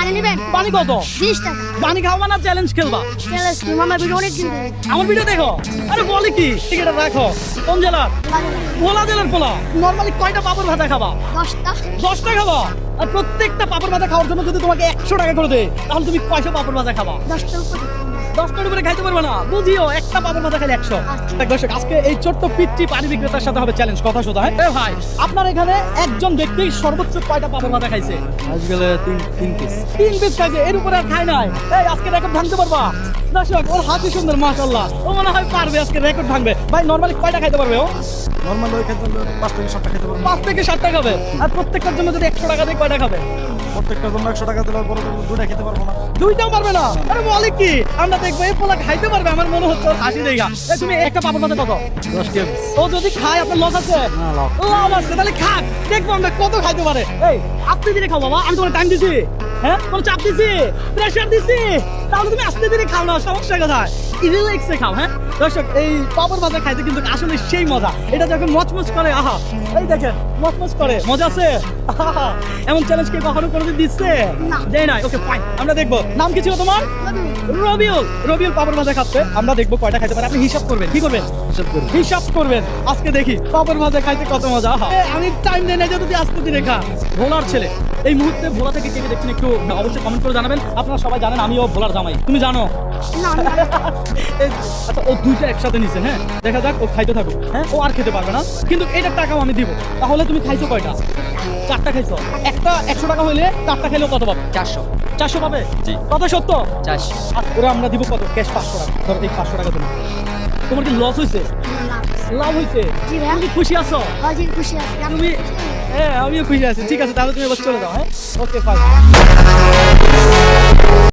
পানি নেবেন? পানি কত? 20 টাকা। পানি খাওয়া না চ্যালেঞ্জ খেলবা? চ্যালেঞ্জ কি মামা ভিডিও অনেক দিন ধরে। আমার ভিডিও দেখো? আরে বলে কি? ঠিক এটা রাখো। কোন জেলার? ভোলা জেলার পোলা। নরমালি কয়টা পাপড় ভাজা খাবা? 10টা। 10টা খাবা? আর প্রত্যেকটা পাপড় ভাজা খাওয়ার জন্য যদি তোমাকে 100 টাকা করে দেয় তাহলে তুমি কয়টা পাপড় ভাজা খাবা? 10টার উপরে। 10টার উপরে খাইতে পারবে না, বুঝিও একটা পাপড় ভাজা খাইলে 100। দেখ দর্শক, আজকে এই ছোট্ট পিচ্চি পানি বিক্রেতার সাথে হবে চ্যালেঞ্জ। কথা শোধা। হ্যাঁ ভাই, আপনার এখানে একজন ব্যক্তি সর্বোচ্চ কয়টা পাপড় ভাজা খাইছে? আজকালে তিন পিস। 3 পিস খাইছে, এর উপরে আর খায় নাই। এই আজকে রেকর্ড ভাঙতে পারবা? দর্শক, ওর হাসি সুন্দর, মাশাআল্লাহ। ও মনে হয় পারবে, আজকে রেকর্ড ভাঙবে। ভাই নরমালি কয়টা খাইতে পারবে ও? নরমাল ওই ক্ষেত্রে 5 থেকে 7টা খেতে পারবো। 5 থেকে 7টা খাবে। আর প্রত্যেকটার জন্য যদি 100 টাকা দেয় কয়টা খাবে? প্রত্যেকটার জন্য 100 টাকা দিলে বড় দুটো খেতে পারবো না। দুইটাও পারবে না? আরে বলে কি? আমরা দেখবো এই পোলা খাইতে পারবে, আমার মনে হচ্ছে ওর হাসি দেখা। এই তুমি একটা পাপড় ভাজা কত? 10 টাকা পিস। ও যদি খায় আপনার লস আছে? না, লাভ। লাভ আছে, তাহলে খাক, দেখবো আমরা কত খাইতে পারে। এই আস্তে ধীরে খাও বাবা, আমি তোমার টাইম দিছি। হ্যাঁ, কোনো চাপ দিছি, প্রেশার দিছি, তাহলে তুমি আস্তে ধীরে খাও না, সমস্যা কোথায়? রিল্যাক্সে খাও। হ্যাঁ দর্শক, এই পাপড় ভাজা খাইতে কিন্তু আসলে সেই মজা। এটা যখন মচমচ করে, আহা এই দেখেন মচমচ করে, মজা আছে। আহা, এমন চ্যালেঞ্জ কি কখনো কোনোদিন দিচ্ছে? না। দেয় নাই। ওকে ফাইন, আমরা দেখবো। নাম কি ছিল তোমার? রবিউল। রবিউল পাপড় ভাজা খাচ্ছে, আমরা দেখবো কয়টা খাইতে পারে। আপনি হিসাব করবেন। কি করবেন? হিসাব করবেন। আজকে দেখি পাপড় ভাজা খাইতে কত মজা। আহা, আমি টাইম দেই না যদি আস্তে ধীরে খা। ভোলার ছেলে, এই মুহূর্তে ভোলা থেকে কে কে দেখছেন একটু অবশ্যই কমেন্ট করে জানাবেন। আপনারা সবাই জানেন আমিও ভোলার জামাই, তুমি জানো? না। আচ্ছা, ও দুইটা একসাথে নিছে। হ্যাঁ, দেখা যাক, ও খাইতে থাকো। হ্যাঁ, ও আর খেতে পারবে না, কিন্তু এটার টাকাও আমি দিব। তাহলে তুমি খাইছো কয়টা? 4টা খাইছো। একটা 100 টাকা হইলে 4টা খাইলেও কত পাবে? 400 পাবে। জি। কত সত্য? 400। আর ওরা আমরা দিব কত? ক্যাশ 500 টাকা। ধরো এই 500 টাকা তুমি। তোমার কি লস হয়েছে? লাভ হয়েছে? জি ভাইয়া। তুমি খুশি আছো? আজি খুশি আছি। তুমি? হ্যাঁ, আমিও খুশি আছি। ঠিক আছে, তাহলে তুমি এবার চলে যাও। হ্যাঁ, ওকে ফাইন।